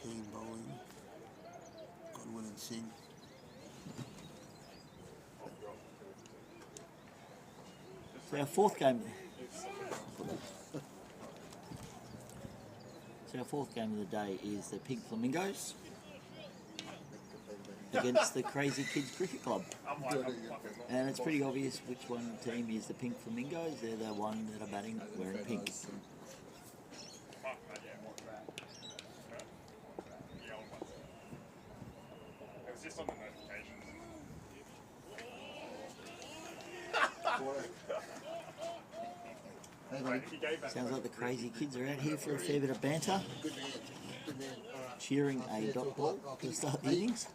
team bowling. Godwin and Singh. So our fourth game. So our fourth game of the day is the Pink Flamingos against the Crazy Kids Cricket Club. And it's pretty obvious which one team is the Pink Flamingos. They're the one that are batting wearing pink. Sounds like the Crazy Kids are out here for a fair bit of banter, cheering a dot ball to start the innings.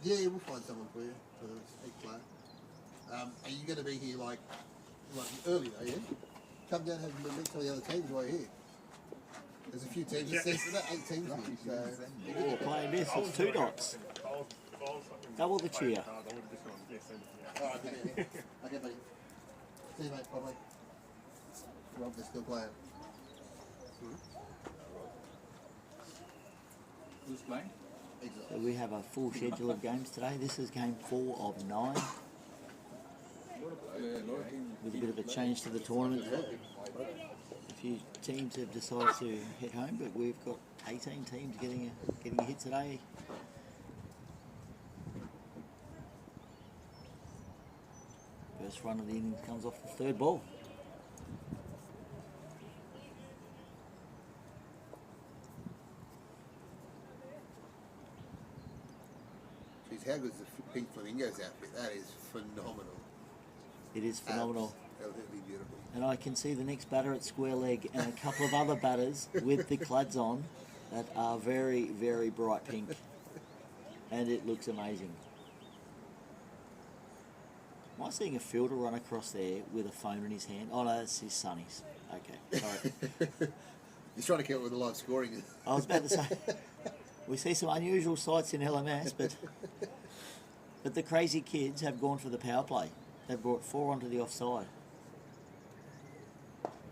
Yeah, we'll find someone for you for the big player. Are you going to be here like early though? Yeah. Come down and have meet some of the other teams while you're here. There's a few teams. There's 8 teams here. So Oh, playing this, it's 2 dots. Double the cheer. all right, okay, buddy. See you, mate. Bye, bye. Rob, they're still playing. Who's playing? So we have a full schedule of games today. This is game 4 of 9, with a bit of a change to the tournament. A few teams have decided to head home, but we've got 18 teams getting a hit today. First run of the innings comes off the 3rd ball. Jeez, how good is the Pink Flamingos outfit? That is phenomenal. It is phenomenal. Absolutely beautiful. And I can see the next batter at square leg and a couple of other batters with the cluds on that are very, very bright pink. And it looks amazing. Am I seeing a fielder run across there with a phone in his hand? Oh no, that's his sonny's. Okay, sorry. He's trying to keep up with the live scoring. I was about to say, we see some unusual sights in LMS, but the Crazy Kids have gone for the power play. They've brought 4 onto the offside.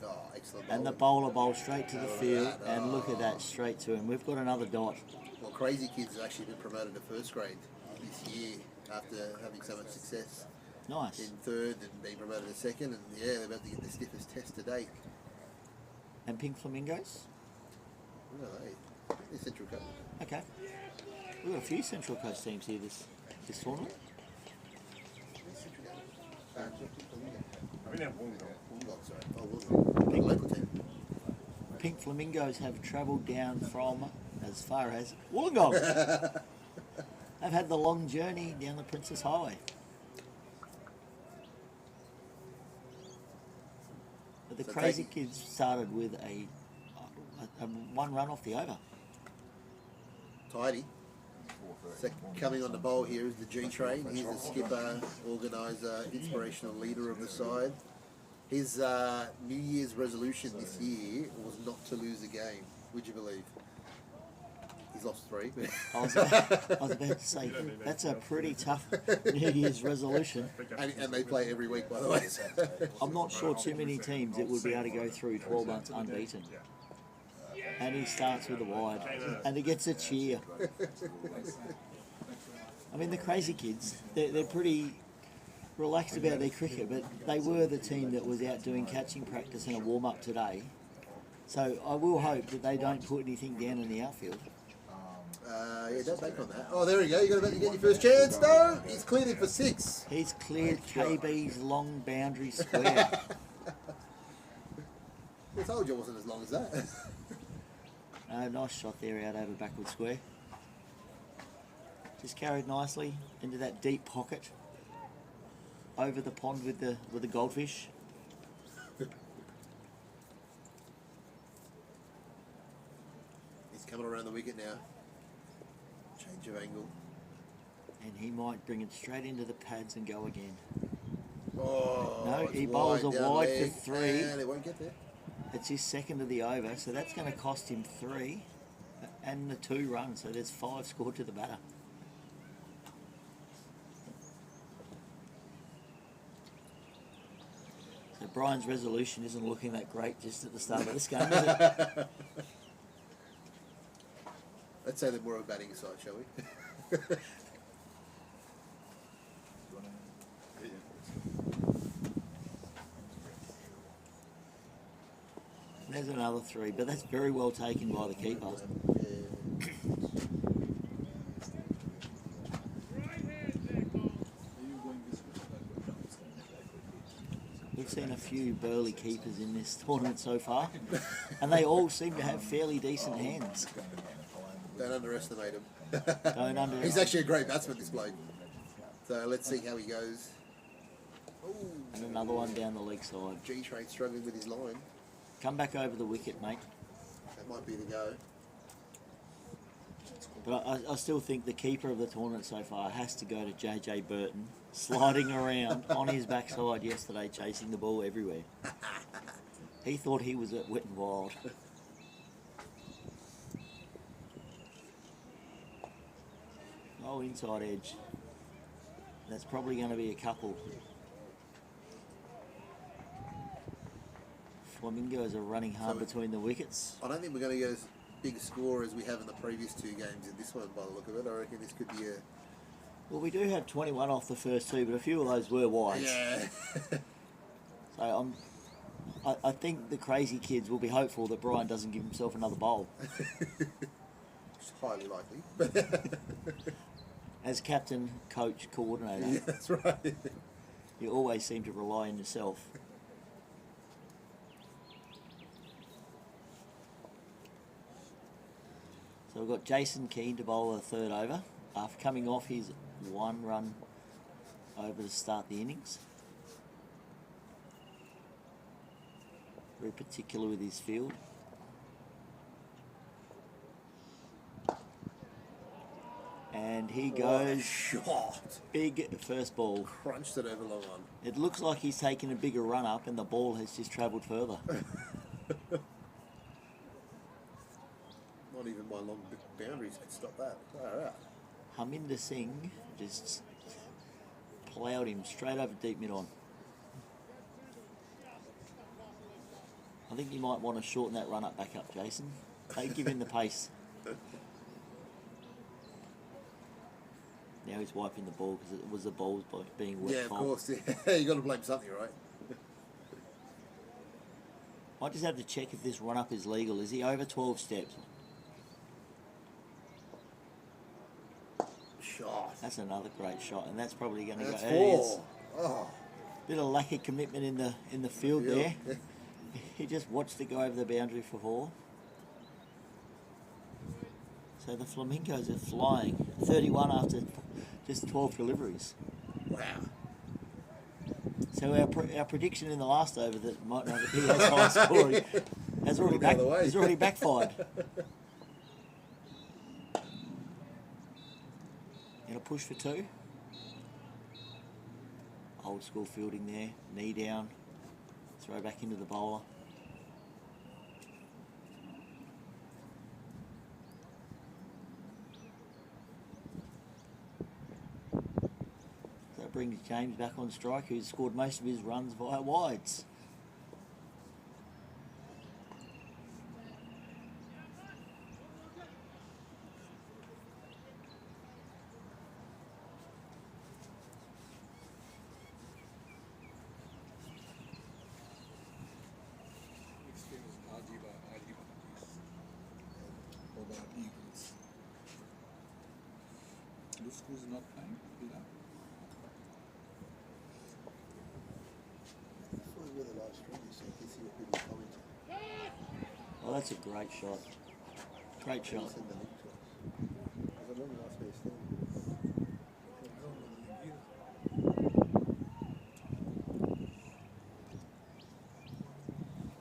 Oh, excellent. And the bowler bowls straight to the field, and look at that, straight to him. We've got another dot. Well, Crazy Kids have actually been promoted to first grade this year after having so much success. Nice. In 3rd and being promoted to 2nd, and yeah, they're about to get the stiffest test to date. And Pink Flamingos? Where are they? They're Central Coast. Okay. We've got a few Central Coast teams here this tournament. Wollongong, sorry. Oh, Wollongong. Local team. Pink Flamingos have travelled down from as far as Wollongong. They've had the long journey down the Princess Highway. But the So Crazy Kids started with a 1 run off the over. Tidy. So coming on the bowl here is the G-Train. He's the skipper, organiser, inspirational leader of the side. His New Year's resolution this year was not to lose a game. Would you believe? He's lost 3. I was about to say, that's a pretty tough New Year's resolution. And they play every week, by the way. I'm not sure too many teams that would be able to go through 12 months unbeaten. And he starts with a wide, and he gets a cheer. I mean, the Crazy Kids, they're pretty relaxed about their cricket, but they were the team that was out doing catching practice and a warm-up today. So I will hope that they don't put anything down in the outfield. Yeah, don't bank on that. Oh, there we go. You get your first chance. No, he's cleared it for 6. He's cleared KB's long boundary square. I told you it wasn't as long as that. Nice shot there out over backward square. Just carried nicely into that deep pocket over the pond with the goldfish. He's coming around the wicket now. Change of angle. And he might bring it straight into the pads and go again. Oh, No, it's he bowls a down wide leg, for 3. and it won't get there. It's his 2nd of the over, so that's going to cost him 3 and the 2 runs. So there's 5 scored to the batter. So Brian's resolution isn't looking that great just at the start of this game, is it? Let's say they're more of a batting side, shall we? There's another 3, but that's very well taken by the keeper. We've seen a few burly keepers in this tournament so far, and they all seem to have fairly decent hands. Don't underestimate him. Don't underestimate. He's actually a great batsman, this bloke. So let's see how he goes. And another one down the leg side. G-Train struggling with his line. Come back over the wicket, mate. That might be the go. But I still think the keeper of the tournament so far has to go to JJ Burton, sliding around on his backside yesterday, chasing the ball everywhere. He thought he was at Wet and Wild. Oh, inside edge. That's probably going to be a couple. Flamingos are running hard between the wickets. I don't think we're going to get as big a score as we have in the previous 2 games in this one by the look of it. I reckon this could be a... Well, we do have 21 off the first 2, but a few of those were wides. Yeah. So I think the crazy kids will be hopeful that Brian doesn't give himself another bowl. It's highly likely. As captain, coach, coordinator, Yeah, that's right. you always seem to rely on yourself. So we've got Jason Keane to bowl a 3rd over after coming off his 1 run over to start the innings. Very particular with his field. And he goes Shot. big first ball. Crunched it over long on. It looks like he's taken a bigger run up and the ball has just travelled further. Not even my long boundaries could stop that. Far out. Harminder Singh just ploughed him straight over deep mid-on. I think you might want to shorten that run up back up, Jason. They give him the pace. Now he's wiping the ball because it was the balls being wet. Yeah, of course. Yeah. You got to blame something, right? I just have to check if this run up is legal. Is he over 12 steps? Shot. That's another great shot, and that's probably going to That's go. 4. Oh. Bit of lack of commitment in the field there. He just watched it go over the boundary for 4. So the Flamingos are flying. 31 after just 12 deliveries. Wow. So our prediction in the last over that might not be as high scoring has already backfired. Gonna push for 2. Old school fielding there. Knee down. Throw back into the bowler. That brings James back on strike, who's scored most of his runs via wides. Who's not playing? Oh, that's a great shot. Great shot.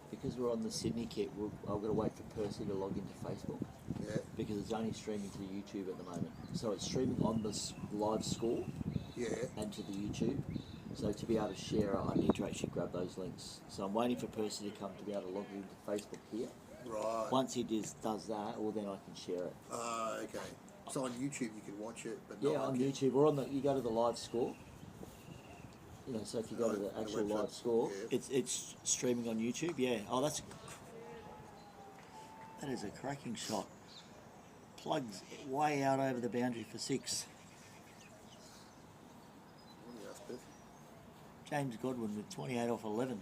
Because we're on the Sydney kit, I've got to wait for Percy to log into Facebook. Yeah. Because it's only streaming to YouTube at the moment. So it's streaming on the live score and to the YouTube. So to be able to share it, I need to actually grab those links. So I'm waiting for Percy to come to be able to log into Facebook here. Right. Once he does that, well then I can share it. Okay. So on YouTube you can watch it, but not on YouTube. Or you go to the live score. You know, so if you go to the actual live score, it's streaming on YouTube. Yeah. Oh, that is a cracking shot. plugs way out over the boundary for 6. Oh, that's perfect. James Godwin with 28 off 11.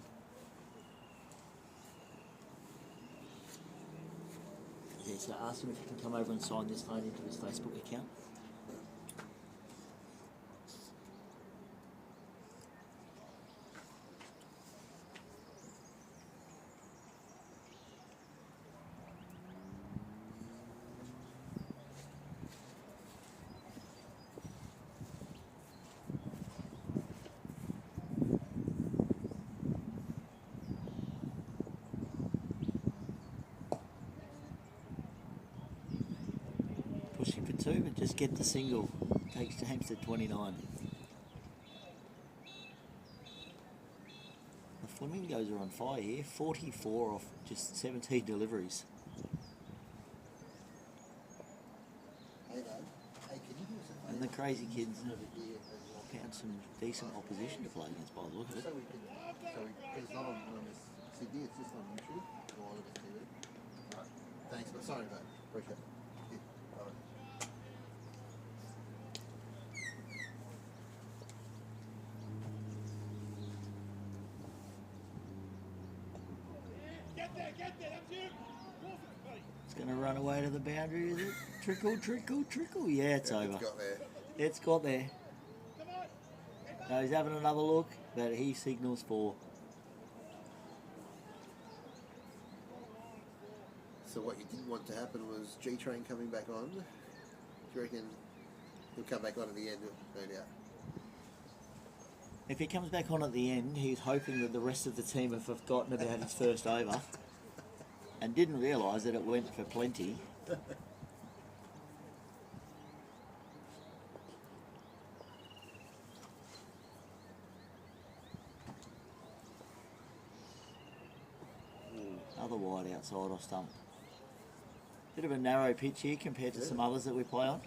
Yeah, so ask him if he can come over and sign this phone into his Facebook account. Pushing for 2, but just get the single. Takes James to 29. The Flamingos are on fire here. 44 off just 17 deliveries. Hey, Dad. Hey, can you do us a favour? And the crazy kids Over here as well. found some decent opposition to play against by the look of it. So we can, because it's not on this Sydney, it's just on YouTube or on the TV. Right. Thanks, but sorry, mate. Appreciate it. Yeah. All right. It's going to run away to the boundary, is it? Trickle, trickle, trickle. Yeah, it's over. It's got there. It's got there. No, he's having another look, but he signals for. So what you didn't want to happen was G-Train coming back on. Do you reckon he'll come back on at the end? No doubt. If he comes back on at the end, he's hoping that the rest of the team have forgotten about his first over and didn't realise that it went for plenty. Other wide outside off stump. Bit of a narrow pitch here compared to some others that we play on.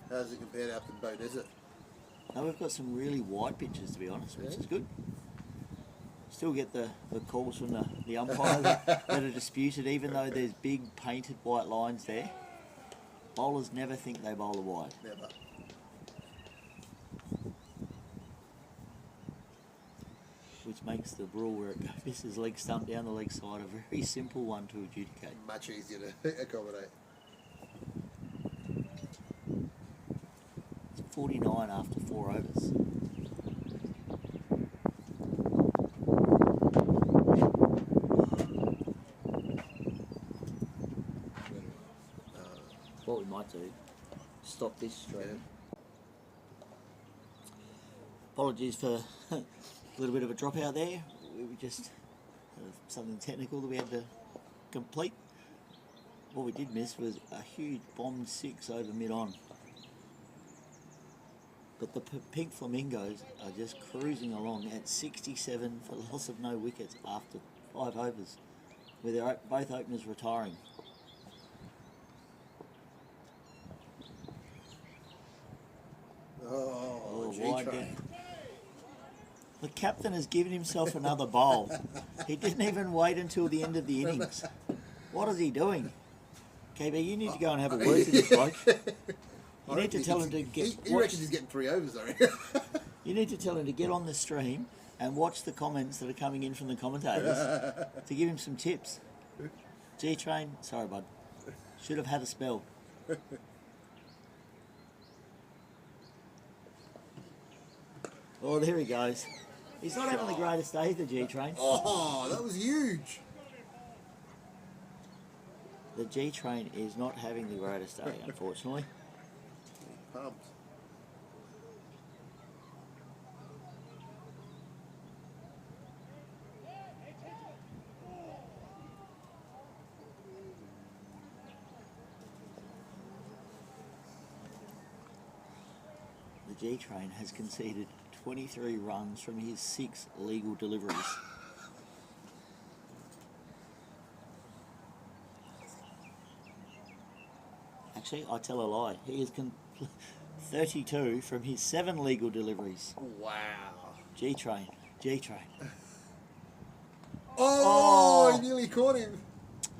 How does it compare to Upton Bow Desert? Now we've got some really wide pitches, to be honest, which is good. Still get the calls from the umpire that are disputed, even though there's big painted white lines there. Bowlers never think they bowl a wide. Never. Which makes the rule where it misses leg stump down the leg side a very simple one to adjudicate. Much easier to accommodate. It's 49 after 4 overs. What we might do, stop this stream. Yeah. Apologies for a little bit of a dropout there. We were just something technical that we had to complete. What we did miss was a huge bomb 6 over mid-on. But the pink Flamingos are just cruising along at 67 for loss of no wickets after 5 overs, with both openers retiring. Oh, wide G-Train. down. The captain has given himself another bowl. He didn't even wait until the end of the innings. What is he doing? KB, you need to go and have a word with this bloke. You need to tell him to get. He reckons he's getting 3 overs, I reckon. You need to tell him to get on the stream and watch the comments that are coming in from the commentators to give him some tips. G-Train, sorry bud, should have had a spell. Oh, there he goes. He's not having the greatest day, the G-Train. Oh, that was huge. The G-Train is not having the greatest day, unfortunately. Pumped. The G-Train has conceded 23 runs from his 6 legal deliveries. Actually, I tell a lie. He has 32 from his 7 legal deliveries. Wow. G-Train, G-Train. Oh, he nearly caught him.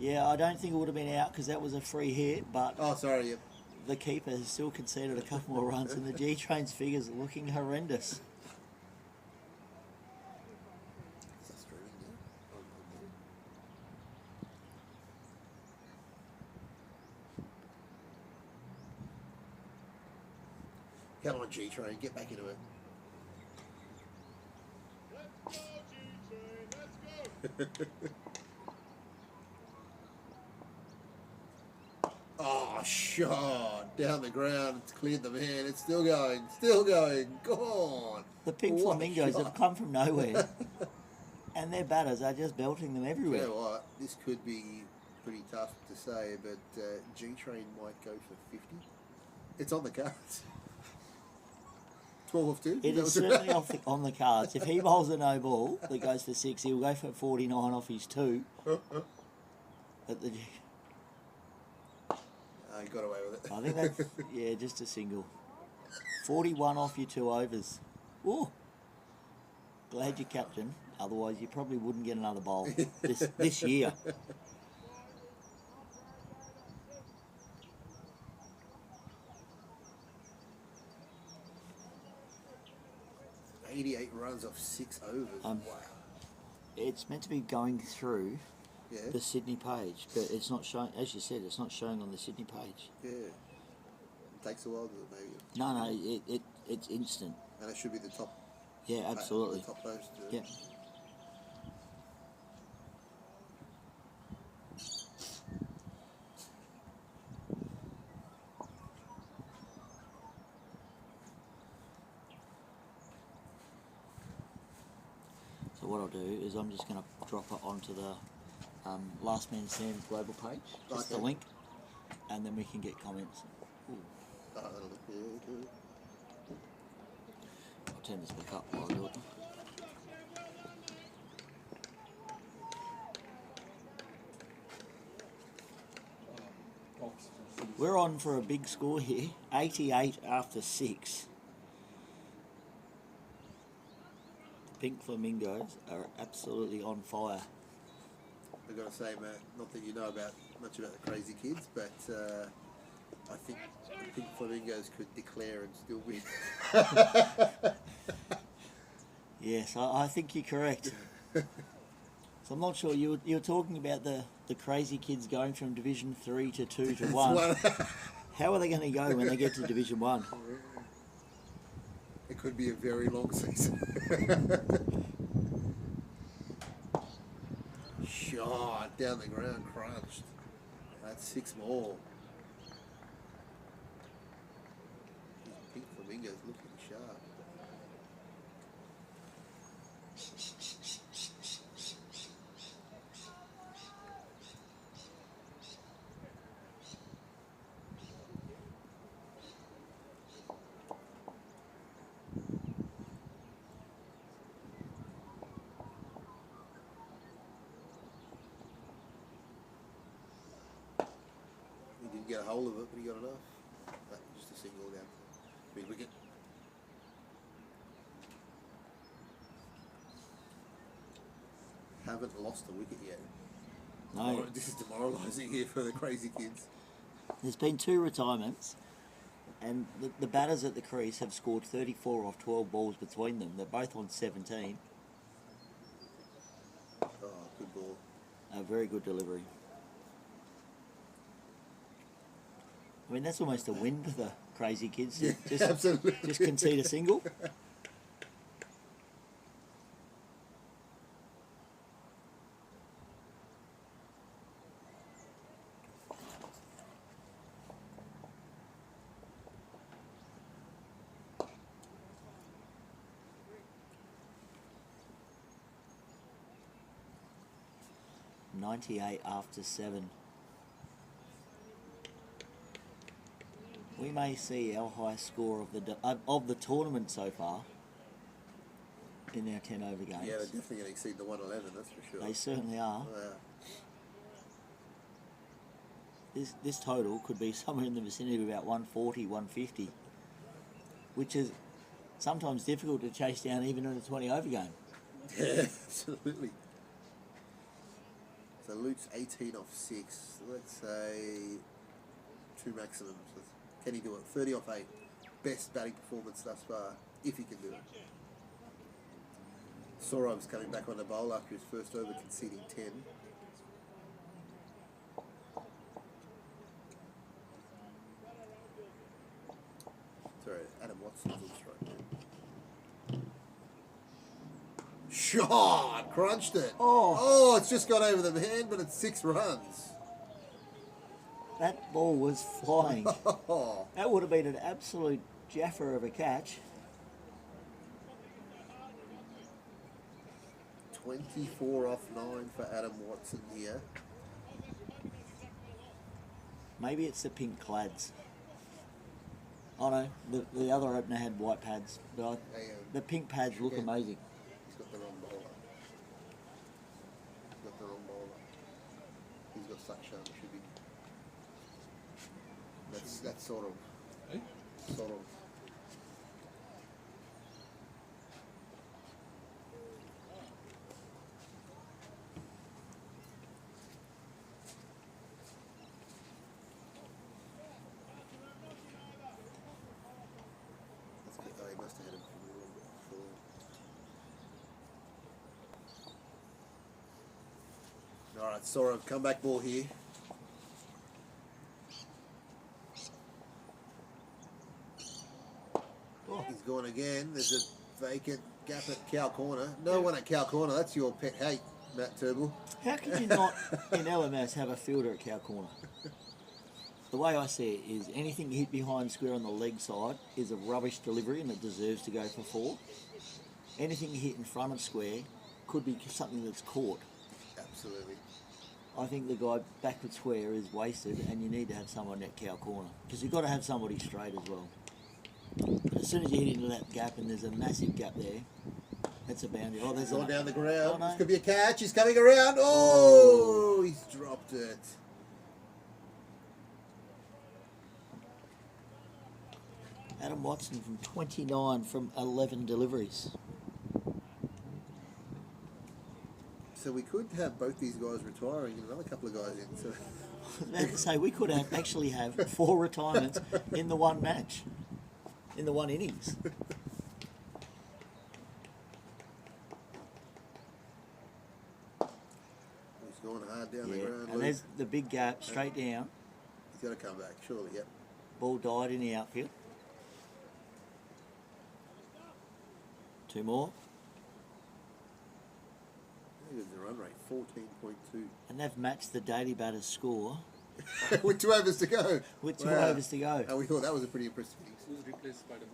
Yeah, I don't think it would have been out because that was a free hit, but Oh, sorry. Yep. the keeper has still conceded a couple more runs, and the G Train's figures are looking horrendous. Is that streaming now? Come on, G Train, get back into it. Oh, shot down the ground. It's cleared the man. It's still going. Still going. Go on. The pink What a flamingos shot. have come from nowhere, and their batters are just belting them You everywhere. know what? This could be pretty tough to say, but G Train might go for 50. It's on the cards. 12 off 2. It is certainly on the cards. If he bowls a no ball that goes for 6, he'll go for 49 off his 2. At the, He got away with it. I think that's, yeah, just a single. 41 off your 2 overs. Ooh. Glad you're captain. Otherwise, you probably wouldn't get another bowl this year. $88 runs off 6 overs. Wow. It's meant to be going through Yeah. the Sydney page, but it's not showing. As you said, it's not showing on the Sydney page. Yeah. It takes a while, does it, maybe? No, it's instant. And it should be the top. Yeah, absolutely. The top post. Yeah. So what I'll do is I'm just going to drop it onto the Last Man Standing global page, just the Okay. link, and then we can get comments. Ooh, Oh, that'll look good. I'll turn this back up while I do it. We're on for a big score here, 88 after 6. The Pink Flamingos are absolutely on fire. I've got to say, Matt, not that you know much about the Crazy Kids, but I think the Pink Flamingos could declare and still win. Yes, I think you're correct. So I'm not sure, you were talking about the Crazy Kids going from Division 3 to 2 to 1. How are they going to go when they get to Division 1? It could be a very long season. Shot down the ground, crunched. That's 6 more. These Pink Flamingos looking sharp. He didn't get a hold of it, but he got enough. Just a single down. Big wicket. Haven't lost a wicket yet. No, This is demoralising here for the Crazy Kids. there's been 2 retirements, and the batters at the crease have scored 34 off 12 balls between them. They're both on 17. Oh, good ball. A very good delivery. I mean, that's almost a win for the Crazy Kids. Yeah, Just absolutely. Just concede a single. .98 after 7. We may see our highest score of the tournament so far in our 10 over games. Yeah, they're definitely going to exceed the 111, that's for sure. They certainly are. Yeah. This total could be somewhere in the vicinity of about 140, 150, which is sometimes difficult to chase down even in a 20 over game. Yeah, absolutely. So So Luke's 18 off 6. Let's say 2 maximums. Can he do it? 30 off 8. Best batting performance thus far, if he can do it. Sorov's coming back on the bowl after his first over, conceding 10. Sorry, Adam Watson's on strike there. Shot! Crunched it. Oh, it's just got over the hand, but it's 6 runs. That ball was flying. That would have been an absolute jaffer of a catch. 24 off 9 for Adam Watson here. Maybe it's the pink clads. Oh no, the other opener had white pads, but the pink pads look amazing. He's got the wrong bowler. He's got such should be. That's sort of. He must have had him from the wrong before. Alright, Sora, comeback ball here. He's gone again. There's a vacant gap at cow corner. No one at cow corner. That's your pet hate, Matt Turnbull. How could you not, in LMS, have a fielder at cow corner? The way I see it is anything hit behind square on the leg side is a rubbish delivery and it deserves to go for 4. Anything hit in front of square could be something that's caught. Absolutely. I think the guy backward square is wasted and you need to have someone at cow corner because you've got to have somebody straight as well. But as soon as you hit into that gap and there's a massive gap there, that's a boundary. Oh, there's gone down the ground. Oh, no. This could be a catch. He's coming around. Oh, he's dropped it. Adam Watson from 29 from 11 deliveries. So we could have both these guys retiring and another couple of guys in. So. I was about to say, we could actually have 4 retirements in the one match, in the one innings. He's going hard down the ground. And there's the big gap, straight down. He's got to come back, surely, yep. Ball died in the outfield. 2 more. There's the run rate, 14.2. And they've matched the daily batter's score. With 2 overs to go. With 2 overs to go. And we thought that was a pretty impressive innings. Who's replaced by the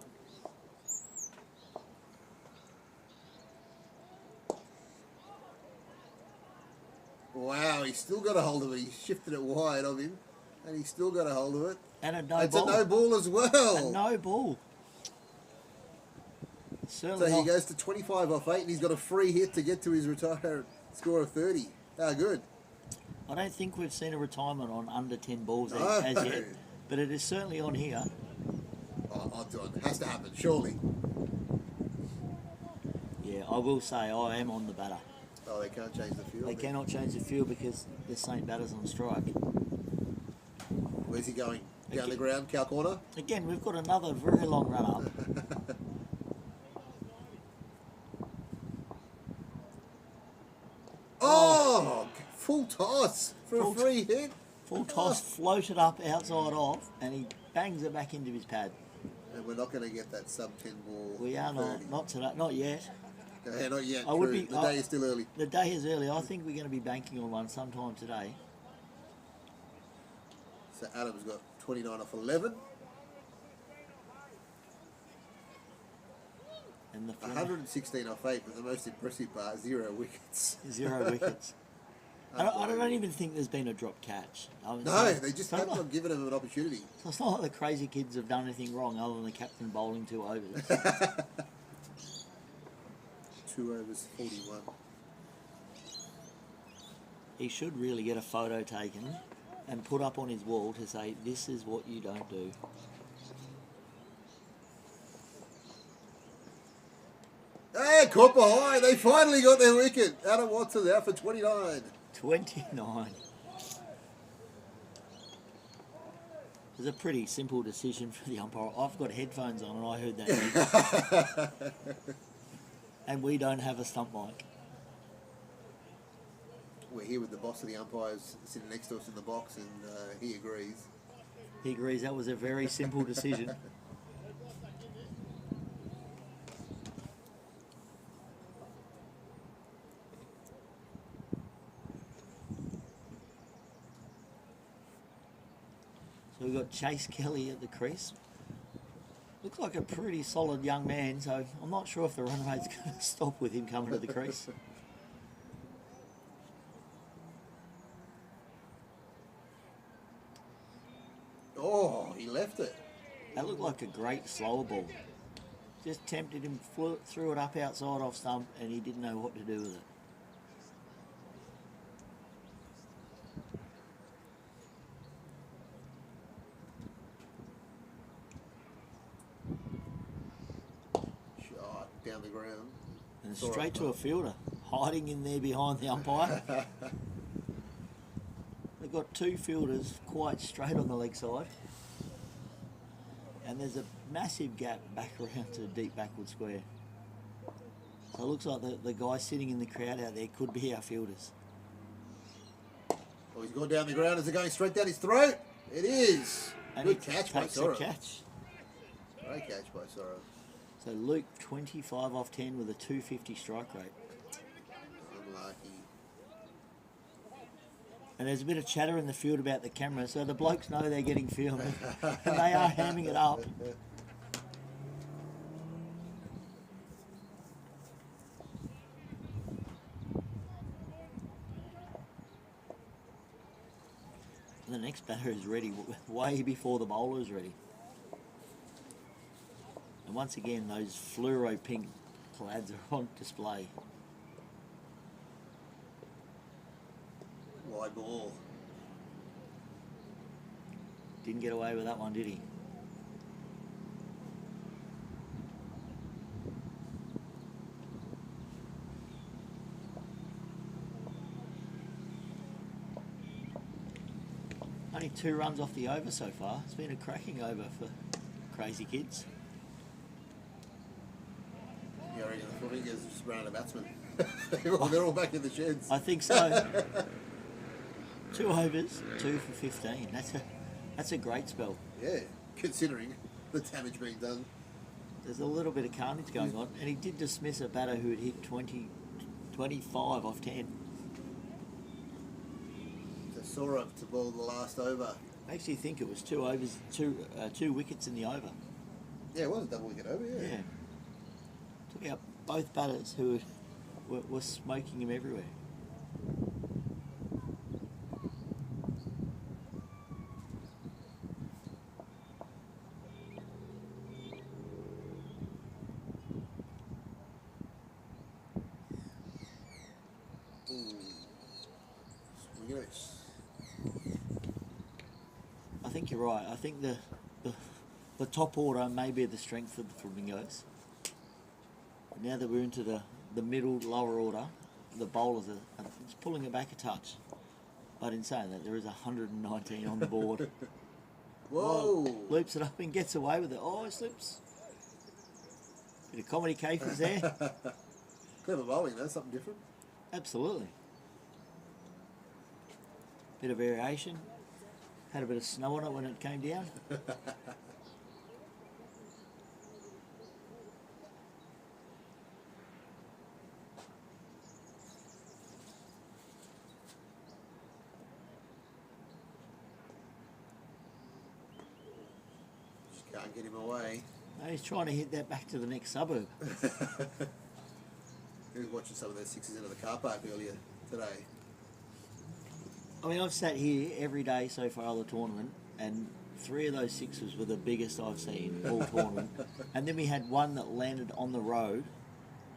Wow, he's still got a hold of it. He shifted it wide of him, and he's still got a hold of it. And a no it's ball. It's a no ball as well. A no ball. Certainly so he goes to 25 off 8, and he's got a free hit to get to his retired score of 30. How good. I don't think we've seen a retirement on under 10 balls as yet, but it is certainly on here. Oh, odds on. It has to happen, surely. Yeah, I will say I am on the batter. Oh, they can't change the field. They cannot change the field because the same batter's on strike. Where's he going? Down the ground, cow corner? Again, we've got another very long run up. Oh, full toss for a free hit. Full toss, floated up outside off, and he bangs it back into his pad. And we're not going to get that sub 10 ball. We are 30. not today, not yet. Yeah, not yet. I would be, the day is still early. The day is early. I think we're going to be banking on one sometime today. So Adam's got 29 off 11. And the 116 off 8, but the most impressive part, 0 wickets. 0 wickets. I don't even think there's been a drop catch. No, they just haven't given him an opportunity. So it's not like the crazy kids have done anything wrong other than the captain bowling 2 overs. 2 overs, 41. He should really get a photo taken and put up on his wall to say, this is what you don't do. Hey, Hey, caught behind. They finally got their wicket. Adam Watson's out for 29. 29. It was a pretty simple decision for the umpire. I've got headphones on and I heard that. And we don't have a stump mic. We're here with the boss of the umpires sitting next to us in the box, and he agrees. He agrees that was a very simple decision. So we've got Chase Kelly at the crease. Looks like a pretty solid young man, so I'm not sure if the run rate's going to stop with him coming to the crease. Oh, he left it. That looked like a great slower ball. Just tempted him, threw it up outside off stump, and he didn't know what to do with it. Shot down the ground. And straight to a fielder, hiding in there behind the umpire. They've got two fielders quite straight on the leg side. And there's a massive gap back around to deep backward square. So it looks like the guy sitting in the crowd out there could be our fielders. Oh, he's gone down the ground. Is it going straight down his throat? It is. And Good catch by Sora. catch. Great catch by Sora. So Luke, 25 off 10 with a 250 strike rate. Unlucky. And there's a bit of chatter in the field about the camera, so the blokes know they're getting filmed. And they are hamming it up. And the next batter is ready way before the bowler is ready. And once again, those fluoro pink plaids are on display. Wide ball. Didn't get away with that one, did he? Only 2 runs off the over so far. It's been a cracking over for Crazy Kids. You reckon the Flamingos just ran out of batsmen? They're all back in the sheds. I think so. 2 overs, 2 for 15. That's a great spell. Yeah, considering the damage being done. There's a little bit of carnage going on, and he did dismiss a batter who had hit 25 off 10. So Sora to bowl the last over. Makes you think it was 2 overs, 2 wickets in the over. Yeah, it was a double wicket over, yeah. Took out both batters who were smoking him everywhere. I think you're right. I think the top order may be the strength of the Flamingos. But now that we're into the middle, lower order, the bowlers are just pulling it back a touch. But in saying that, there is 119 on the board. Whoa! Loops it up and gets away with it. Oh, it slips. Bit of comedy capers there. Clever bowling, though, something different. Absolutely. Bit of variation. Had a bit of snow on it when it came down. Just can't get him away. No, he's trying to hit that back to the next suburb. He was watching some of those sixes into the car park earlier today. I mean, I've sat here every day so far of the tournament, and 3 of those sixes were the biggest I've seen all tournament. And then we had one that landed on the road.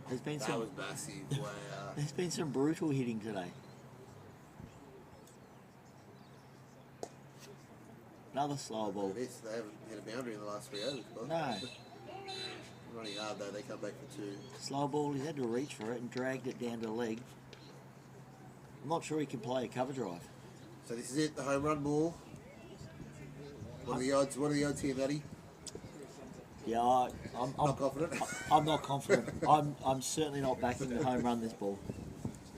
There's been That was massive. Wow. There's been some brutal hitting today. Another slower ball. This, they haven't hit a boundary in the last 3 overs. But No. running hard though, they come back for 2. Slow ball, he had to reach for it and dragged it down to the leg. I'm not sure he can play a cover drive. So this is it, the home run ball. What are the odds? What are the odds here, Matty? Yeah, I'm Not confident. I'm not confident. I'm certainly not backing the home run this ball.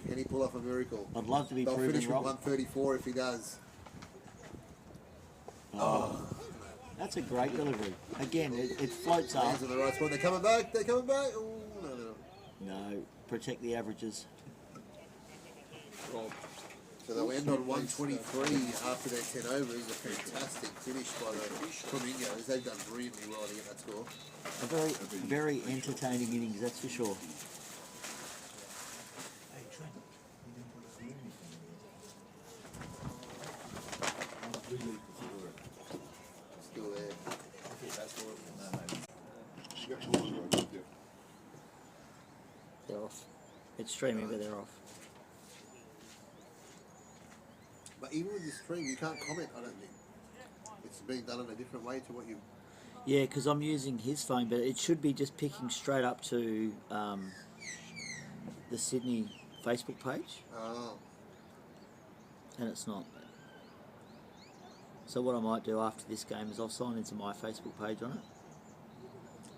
Can he pull off a miracle? I'd love to be They'll proven finish with wrong. 134 if he does. That's a great delivery. Again, it floats up. Hands on the right spot. They're coming back. They're coming back. Oh, no. No, protect the averages. So they'll end on 123 after their 10 overs. A fantastic finish by the Flamingos. They've done brilliantly well to get that score. A very entertaining innings, that's for sure. Still there. They're off. It's streaming, but they're off. But even with this stream, you can't comment, I don't think. It's being done in a different way to what you... Yeah, because I'm using his phone, but it should be just picking straight up to the Sydney Facebook page, Oh. and it's not. So what I might do after this game is I'll sign into my Facebook page on it.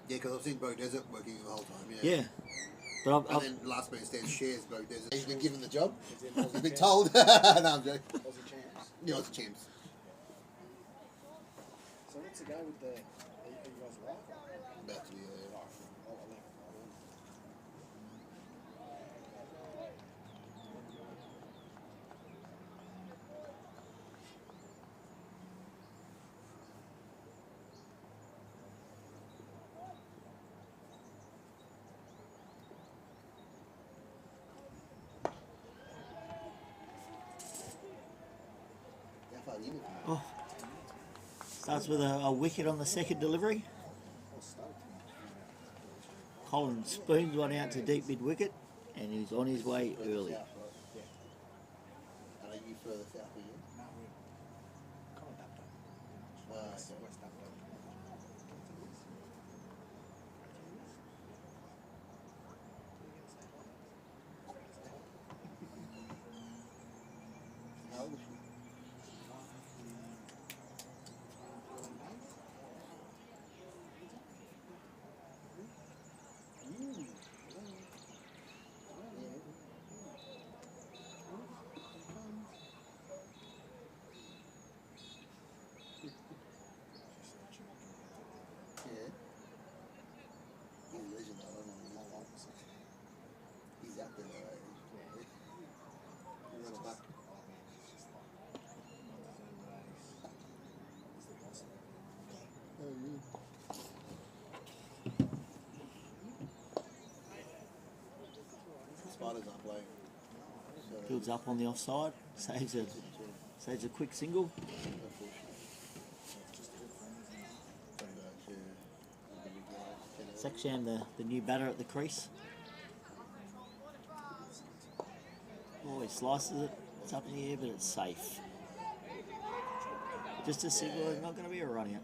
Yeah, because I've seen Bo Desert working the whole time, Yeah. But And I've then last man stands shares Bo Desert. He's been given the job. He's been told. No, I'm joking. Aussie champs. Yeah, Aussie champs. So what's the go with the? Are you guys live? About to be, I'll let How far are you? oh, starts with a wicket on the second delivery. Colin spoons one out to deep mid wicket, and he's on his way early. And are you further south of you? How old is she? Yeah. He's a legend though, isn't he? He's out there though, He's on the back. Oh, yeah. Spiders aren't playing. So, Builds up on the offside, saves a quick single. Saksham, the new batter at the crease. Oh, he slices it. It's up in the air, but it's safe. Just a signal, there's not going to be a run out.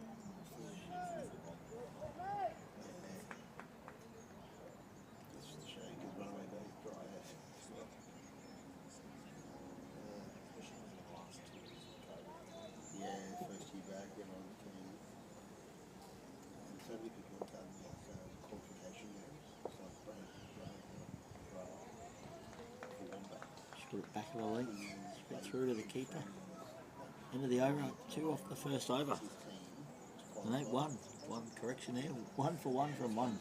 Just put it back of the leg, straight through to the keeper. End of the over, 2 off the first over. And they won. One correction there. 1 for 1 from 1.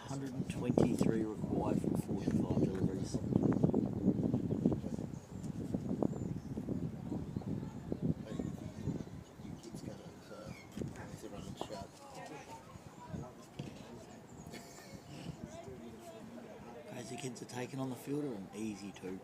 123 required from 45 deliveries. Crazy kids are taken on the fielder and easy too.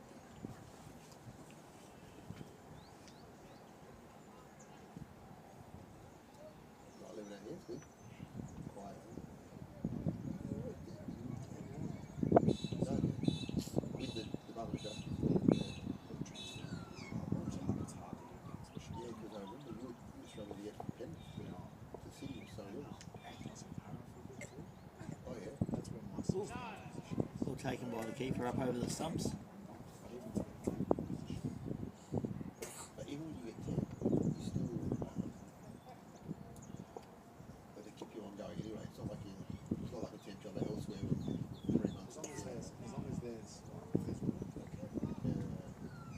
taken by the keeper up over the stumps. But even when you get 10, you still, but they keep you on going anyway. It's not like a temp job elsewhere with 3 months. As long as there's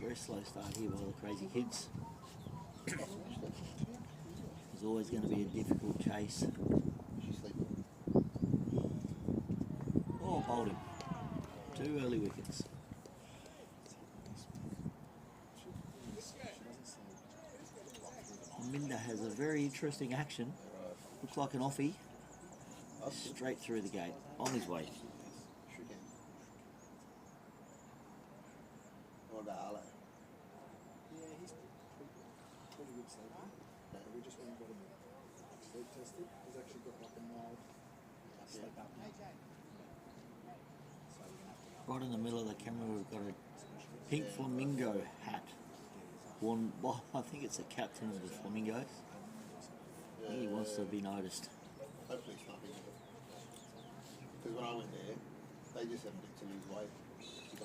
Very slow start here by the crazy kids. There's always going to be a difficult chase. She's sleeping. Oh, bowled him. 2 early wickets. Minda has a very interesting action. Looks like an offie. Straight through the gate. On his way. What about Ale? yeah, he's pretty good sleeper. We just went and got him sleep tested. He's actually got like a mild sleep apnea. So we're gonna have to Right in the middle of the camera, we've got a pink flamingo hat. Worn, well, I think it's the captain of the Flamingos. I think he wants to be noticed. Hopefully it's not big. Because when I went there, they just haven't been to lose weight.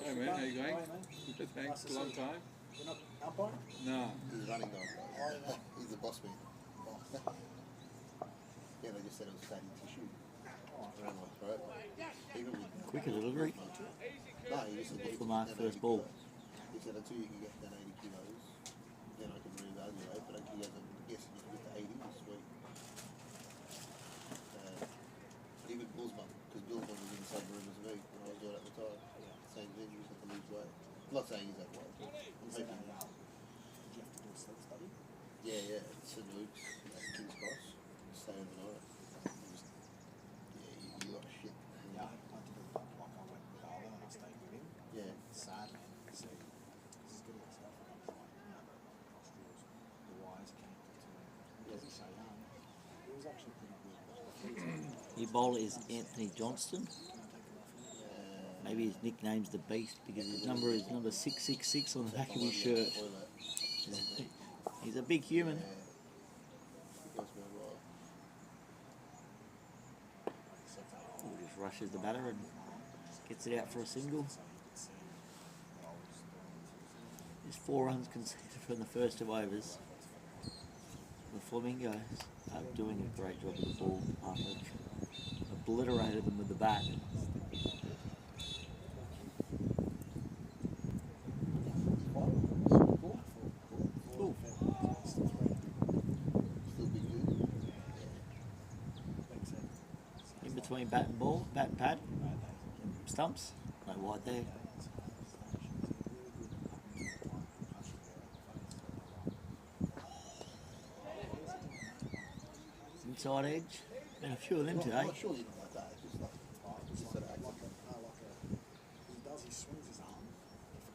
Hey man, how you going? Hi, mate. Good, thanks. A long time. You're not umpire? No. He's a running dog. He's the boss man. Yeah, they just said it was fatty tissue around my throat. Even with Quicker delivery. no, he just said For Mark, first ball. He said until you can get down 80 kilos, then I can reevaluate. But he hasn't. Yes, you can get to 80 this week. Even Bill's mum, because Bill's mum was in the same room as me when I was doing it at the time. Same thing, he just had to lose weight. I'm not saying he's that weight, but I'm hoping. Did you have to do a sleep study? Yeah, it's St Luke's at King's Cross. Stay overnight. Just, you got shit. Yeah, I did it like I went with Arlo and I stayed with him. Yeah. It's sad, man. See, this is good at stuff. And I was like, you know, the nostrils, the wires connected to him. Because he's so young. It was actually pretty good. Your bowler is Anthony Johnston. Maybe his nickname's the Beast because his number is number 666 on the back of his shirt. He's a big human. He just rushes the batter and gets it out for a single. There's 4 runs conceded from the first 2 overs. The Flamingos are doing a great job with the ball after obliterated them with the bat. Cool. In between bat and ball, bat and pad, stumps, no wide there. Inside edge, and a few of them today. Surely not like that. It's just like, just sort of act like He swings his arm if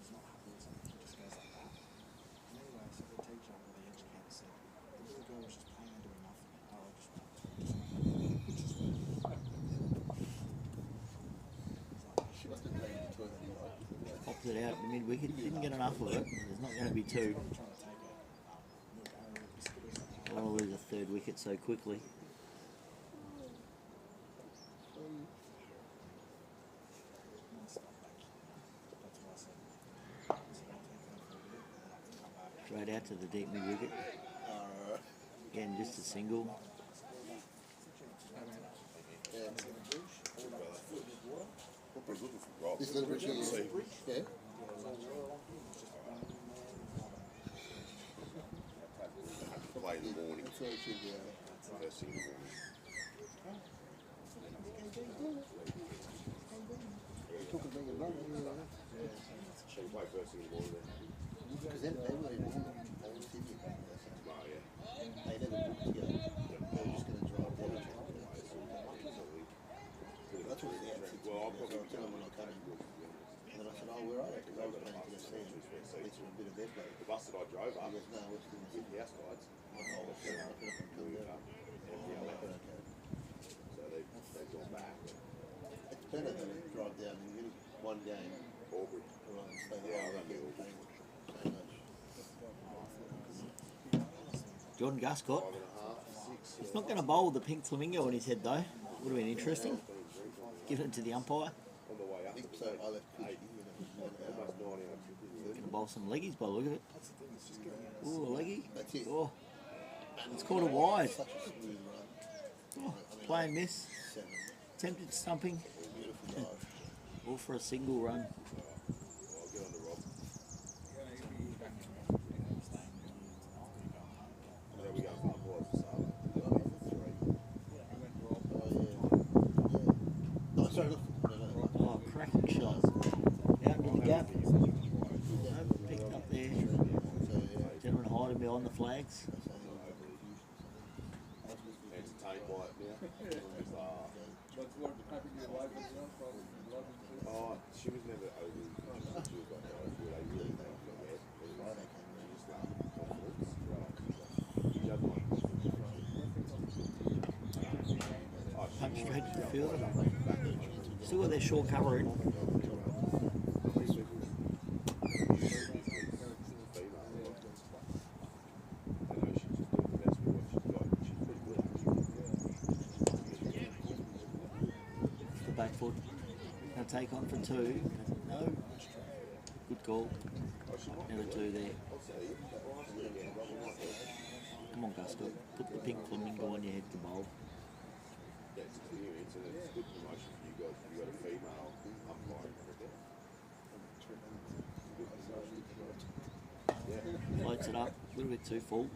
he's not happy with something, he just goes like that. And anyway, so the teacher or the educator said, the little girl was just playing and doing nothing. Oh, I just she must have played in the toilet. Popped it out in the mid wicket, didn't get enough of it. There's not going to be 2. trying to take a milk arrow biscuit or something. I don't want to lose a 3rd wicket so quickly. Non-stop back. That's what I said. So I'll take that for a bit and then I can come back. Straight out to the deep mid wicket. Again, just a single. This little bridge here. Yeah. Play in the morning, That's what it should be. first thing in the morning. So you play first thing in the morning then? Because then they were in old Sydney. Tomorrow, yeah. They never booked together. They were just going to drive down. That's what they had. Well, I'll So probably I'll tell them when I'm coming. And then I said, oh, where are they? Because I was planning to go see them. It's a bit of their place. The bus that I drove up, He goes, no, we're still in with Sydney. the house guides, Oh, shit, I could have come down. okay. So they've gone back. It's better than to drive down and get one game. Aubrey. Rather than stay Yeah, I there. don't know. So much. Jordan Guscott. 5.5, 6. He's not going to bowl with the pink flamingo on his head though. Would have been interesting. Give it to the umpire. on the way I up. think it was so. I eight- left Coogee eight, and it was 1 hour. almost 9 hours. Gonna bowl some leggies by the look of it. That's the thing, it's just getting in. Ooh, a leggy. That's it. Oh, And it's called a wide. Such a smooth run. Oh, play and miss. 7. Tempted stumping. Beautiful drive. All for a single run. Well, I'll get on the Rob. And then we go for umpires for Sala. Got me for 3. Oh, yeah. Oh, sorry, look. No. Oh, cracking shot. Out into the gap. Picked up there. So, yeah. Gentleman hiding behind the flags. Entertained by it now. Just, That's what happened in your life as well, probably. oh, she was never overly confident. She was like, oh, they really don't forget. It was like, just confidence. The other one. Oh, she Punch straight to the was fielder. back in. Still got their short cover in. The back foot. Now take on for 2. No. Good call. Never 2 there. Come on, Gusto. Put the pink flamingo on your head to bowl. That's experience and it's good promotion for you guys. You got a female umpire. Yeah. Floats it up. A little bit too full.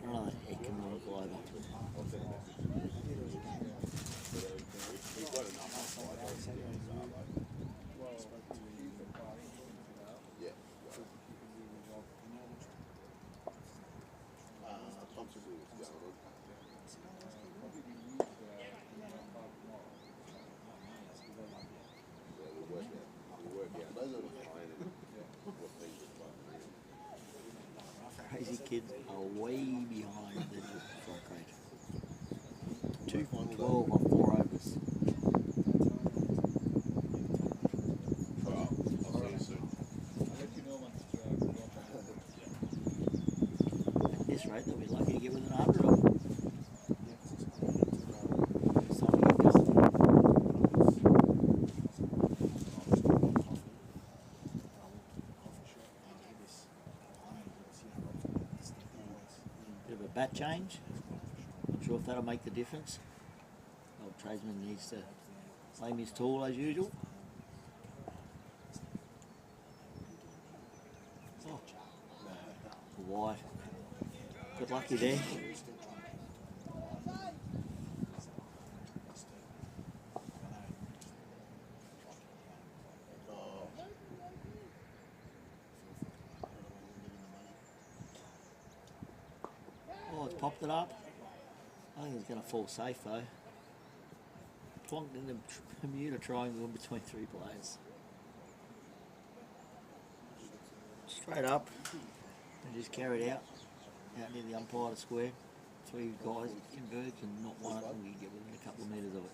Another economical over. We've got enough umpires. Yeah. Thompson was going on. Yeah, we'll work out Those are the plan and what things are like. Crazy kids are way behind the strike rate. 2 for 12 on 4 overs. Well, I'll see you soon. I'll let you know once it's At this rate, they'll be lucky to get within 100 of them. So you just- Bit of a bat change. Not sure if that'll make the difference. Old tradesman needs to claim his tool as usual. Oh, wide. Good lucky there. Oh, it's popped it up. I think it's going to fall safe though. Plonked in the Bermuda triangle between 3 players. Straight up and just carried out near the umpire to square. 3 guys converge and not one of them will get within a couple of metres of it.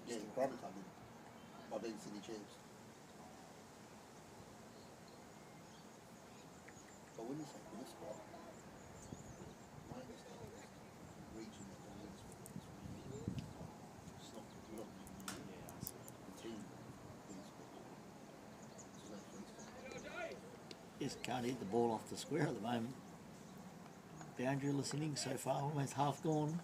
Yeah, you probably come in. My big city chiefs. But when you say this spot, my understanding is the region that the wins with is really it's not the team wins with so that's freestyle. Just can't hit the ball off the square at the moment. Boundaryless innings so far, almost half gone.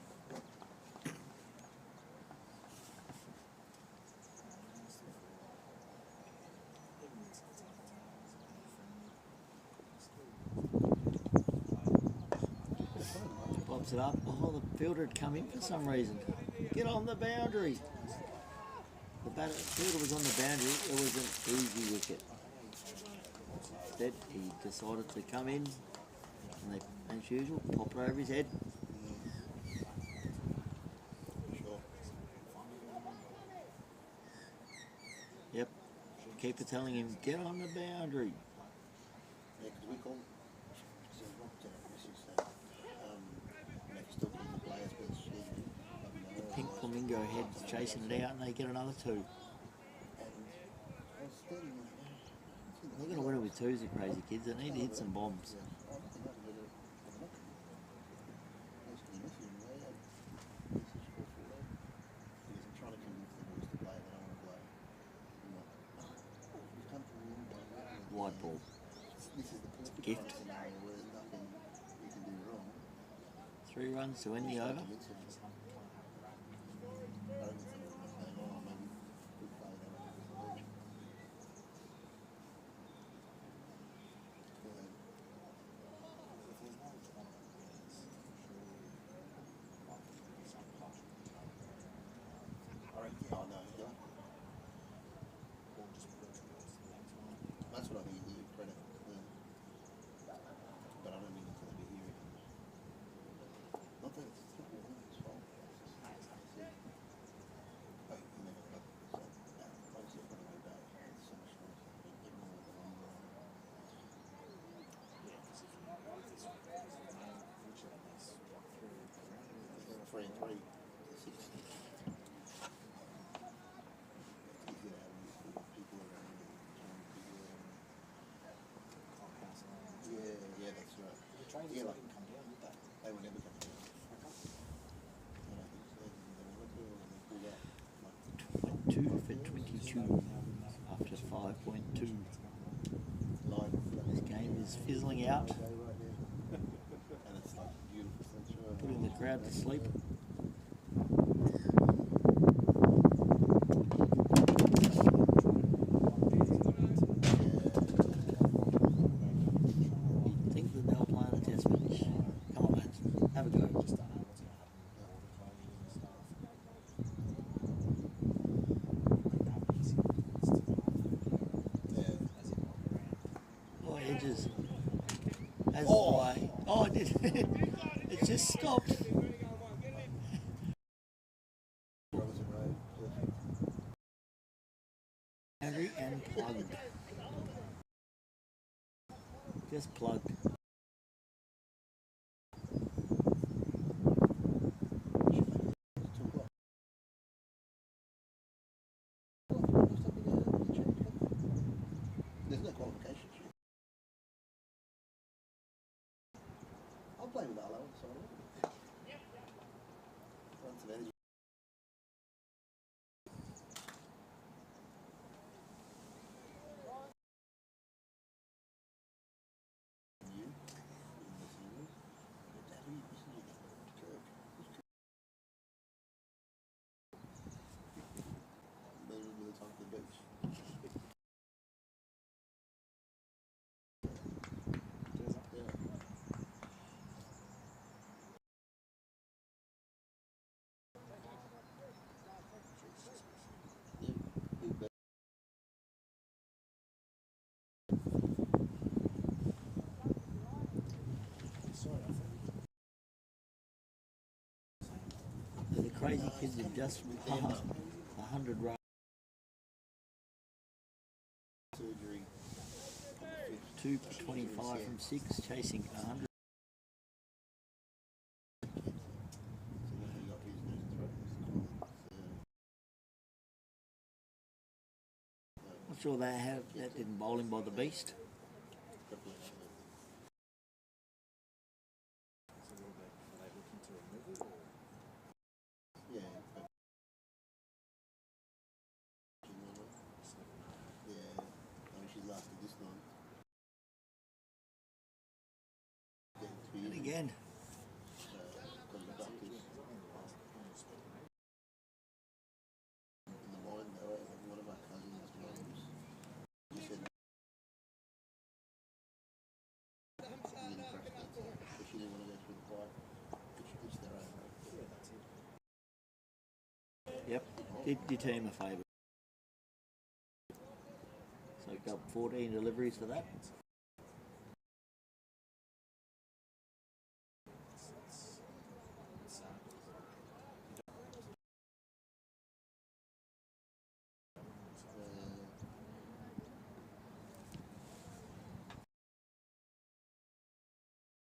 Pops it up. Oh, the fielder had come in for some reason. Get on the boundary. The fielder was on the boundary. It was an easy wicket. Instead, he decided to come in, and they, as usual, pop it over his head. Sure. Yep. Keeper telling him, get on the boundary. Yeah, because we call so not message that next up on the players bench The pink flamingo head's chasing it out, and they get another 2. and I was standing there, I see They're going to win it with twos, the crazy kids. They need to hit some bombs. Wide ball. This is the perfect Gift. scenario where there's nothing you can do wrong. 3 runs to end the over. That's what I think you give credit. But I don't think it's going to be here again. Not that it's his fault. But you never got obviously it's on the way back. It's so much nicer. Everyone with the long run. Three and three. 6. It's easier to have people around you. Yeah, that's right. The trains Yeah, didn't come down, did they? they would never come down. I don't think so. They wanted to, or they pulled out. Like, 2 for 22 after 5.2. live. This game is fizzling out, Day right now. And it's like beautiful sunshine. putting the crowd to sleep. You'd think that they were playing a test match. Come on, lads, have a go. Just don't know what's going to happen with all the clothing and stuff. Oh, edges. As play. Oh, it did. It just stopped. Brothers and Ray. Angry and plugged. Just plugged. There's no qualification. I'll play with Arlo. Sorry. Run some energy. You? Daddy, listen to that curve. Those are the top of the beach. The crazy kids have just passed 100 runs. Surgery. 2 for 25 from 6, chasing 100. Not sure they have that didn't bowl him by the beast. Yeah. Yeah. I mean, she's lasted this long. And again, Got the doctors. In the mine, though, one of our cousins' mums, he said really breast cancer, but she didn't want to go through the pipe, but she pitched their own rope. yep, did your team a favour. Soaked up 14 deliveries for that.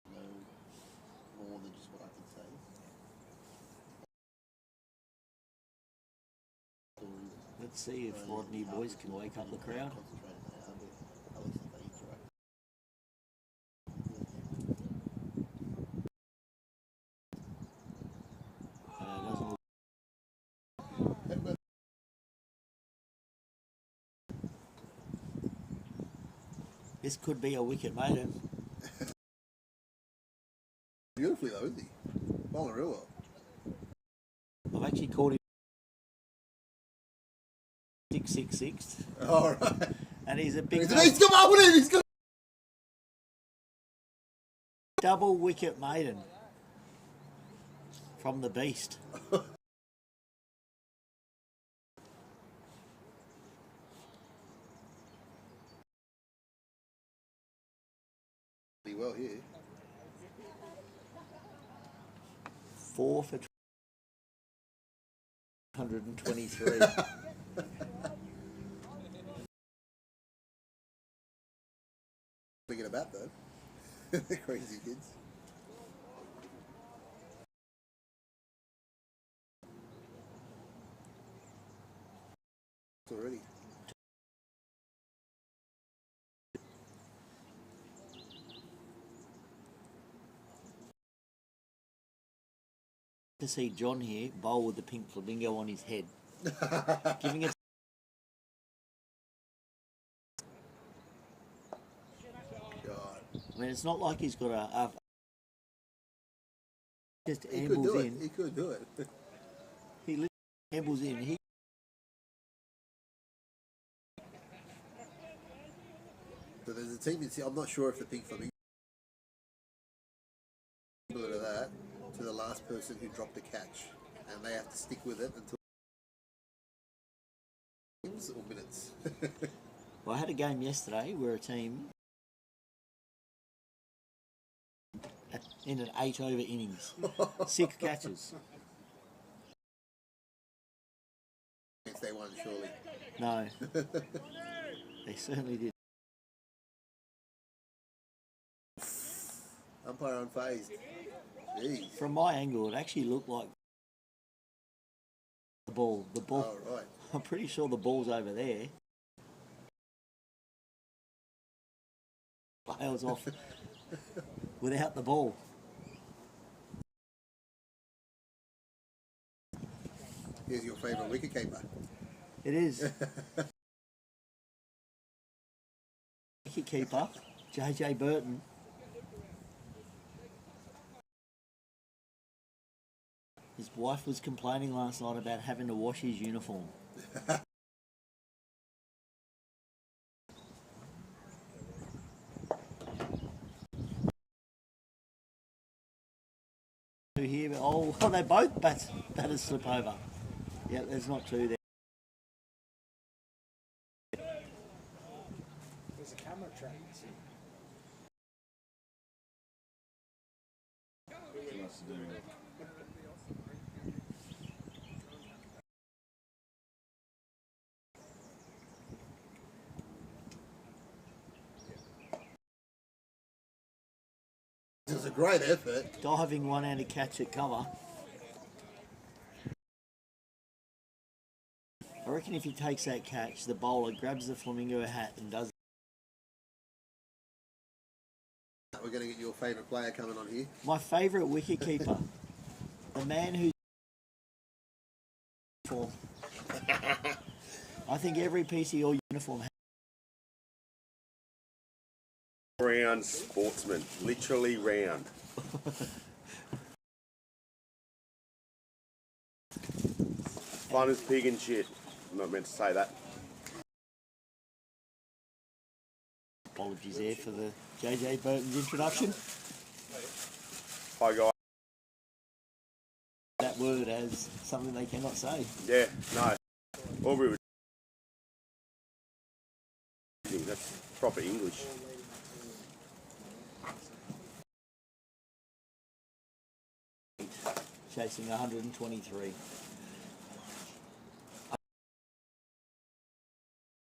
No more than just what I can say. Stories. Let's see if Rodney boys can wake up the crowd. Concentrated on how, but at least This could be a wicket maiden. Beautifully though, isn't he? Bowling real well. I've actually caught him 666, All right. and he's a big He's come up with it. He's got. double wicket maiden from the beast. Well here. 4 for 123. Thinking about though. They're crazy kids. Already. To see John here bowl with the pink flamingo on his head, giving it. God. I mean, it's not like he's got a just He could ambles do it. in. He could do it. He literally ambles in. He So there's a team in. I'm not sure if the pink flamingo similar to that to the last person who dropped the catch, and they have to stick with it until games or minutes. Well, I had a game yesterday where a team in an 8 over innings, 6 catches. If they won, surely. No, they certainly did. Umpire unfazed. Jeez. From my angle, it actually looked like the ball. The ball. Oh, right. I'm pretty sure the ball's over there. Bails off without the ball. Here's your favourite wicketkeeper. It is. Wicketkeeper, JJ Burton. His wife was complaining last night about having to wash his uniform. Here, oh, they both batters slip over. Yeah, there's not 2 there. There's a camera track. It was a great effort. Diving one-handed catch at cover. I reckon if he takes that catch, the bowler grabs the flamingo hat and does. We're going to get your favourite player coming on here. My favourite wicketkeeper, the man who. I think every piece of your uniform. Round sportsman, literally round. Fun as pig and shit. I'm not meant to say that. Apologies there for the JJ Burton's introduction. Hi guys. That word as something they cannot say. Yeah, no. Aubrey would. That's proper English. Chasing 123.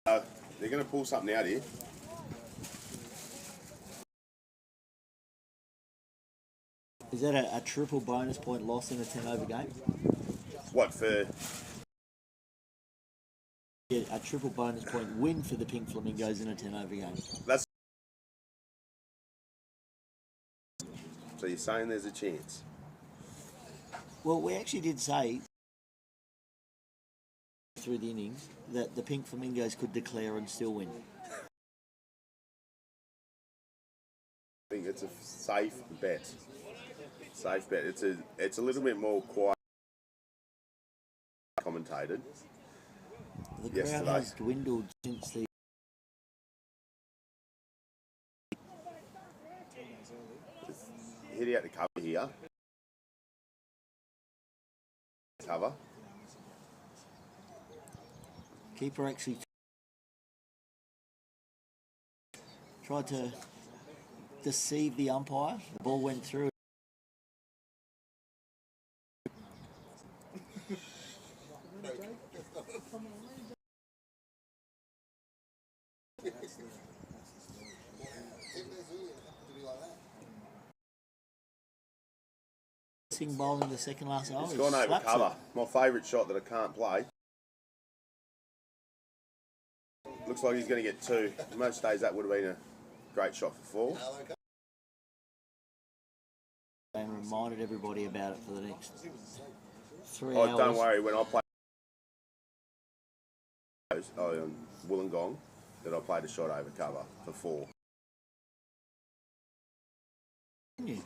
They're going to pull something out here. Is that a triple bonus point loss in a 10 over game? What for? Yeah, a triple bonus point win for the Pink Flamingos in a 10 over game. That's. So you're saying there's a chance? Well, we actually did say through the innings that the Pink Flamingos could declare and still win. I think it's a safe bet. Safe bet. It's a little bit more quiet commentated. The crowd Yesterday. has dwindled since the. Just hit out the cover here. Cover. Keeper actually tried to deceive the umpire. The ball went through. Sing bowl in the second last over. It's gone over cover. My favourite shot that I can't play. Looks like he's going to get 2. Most days that would have been a great shot for 4. And reminded everybody about it for the next 3 Oh, hours. don't worry. When I play on Wollongong, that I played a shot over cover for 4. Didn't you?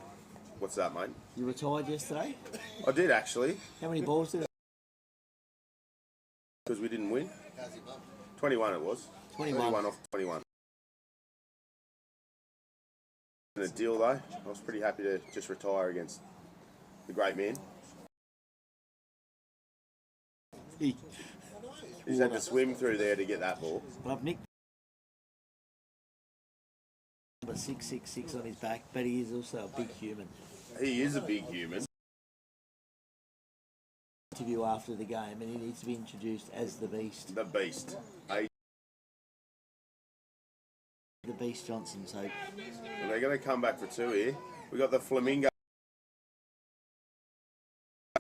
What's that, mate? You retired yesterday? I did actually, How many balls did it? because we didn't win. 21 it was. 21. Off 21. In a deal though, I was pretty happy to just retire against the great man. He, He's had to swim through there to get that ball. well, I've nicked number 666 on his back, but he is also a big human. He is a big human. Interview after the game, and he needs to be introduced as the Beast. The beast. The Beast Johnson. So Well, they're going to come back for 2 here. We got the Flamingo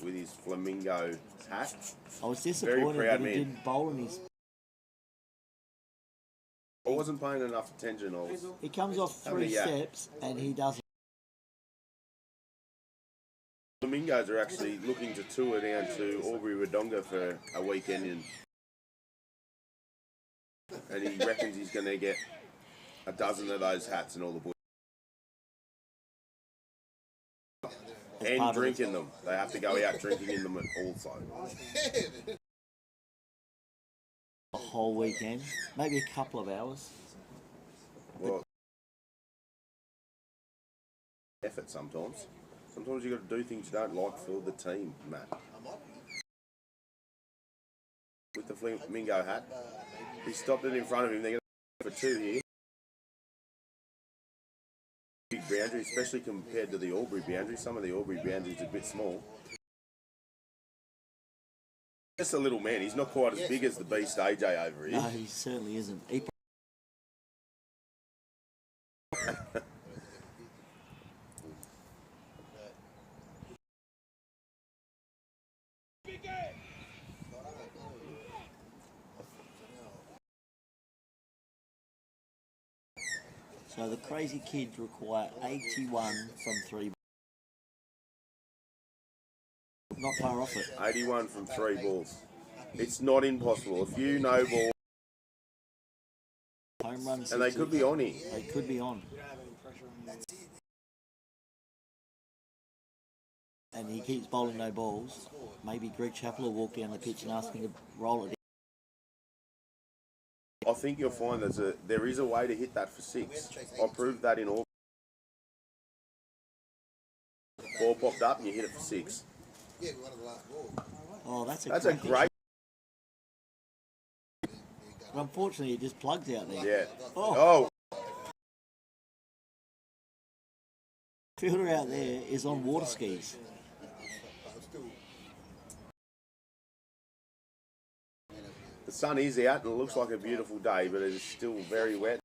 with his flamingo hat. I was Very disappointed proud that he man. didn't bowl in his. I wasn't paying enough attention. He comes off Having a 3 yap. steps and he doesn't. Flamingos are actually looking to tour down to Albury Wodonga for a weekend, and he reckons he's going to get a dozen of those hats and all the boys. As And part of drinking them. They have to go out drinking in them also. the whole weekend, maybe a couple of hours. Well, effort sometimes. Sometimes you've got to do things you don't like for the team, Matt. With the Flamingo hat, he stopped it in front of him. They're going to go for 2 here. Big boundary, especially compared to the Albury boundary. Some of the Albury boundaries are a bit small. Just a little man. He's not quite as big as the beast AJ over here. No, he certainly isn't. He So the crazy kids require 81 from 3. Not far off it. 81 from 3 balls. It's not impossible. A few no ball, Home run and they sixes. could be on here. They could be on. And he keeps bowling no balls. Maybe Greg Chappell will walk down the pitch and ask him to roll it. I think you'll find there is a way to hit that for 6. I proved that in August. Ball popped up and you hit it for 6. Yeah, we wanted the last ball. Oh, that's a That's great a great. picture. But unfortunately, it just plugs out there. Yeah. Oh, Oh, fielder out there is on water skis. the sun is out and it looks like a beautiful day, but it is still very wet.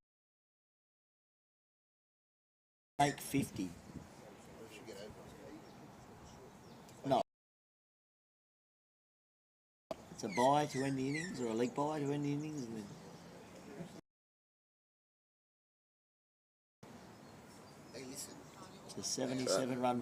Make 50. No. It's a bye to end the innings, or a leg bye to end the innings, and then Hey, listen. it's a 77 run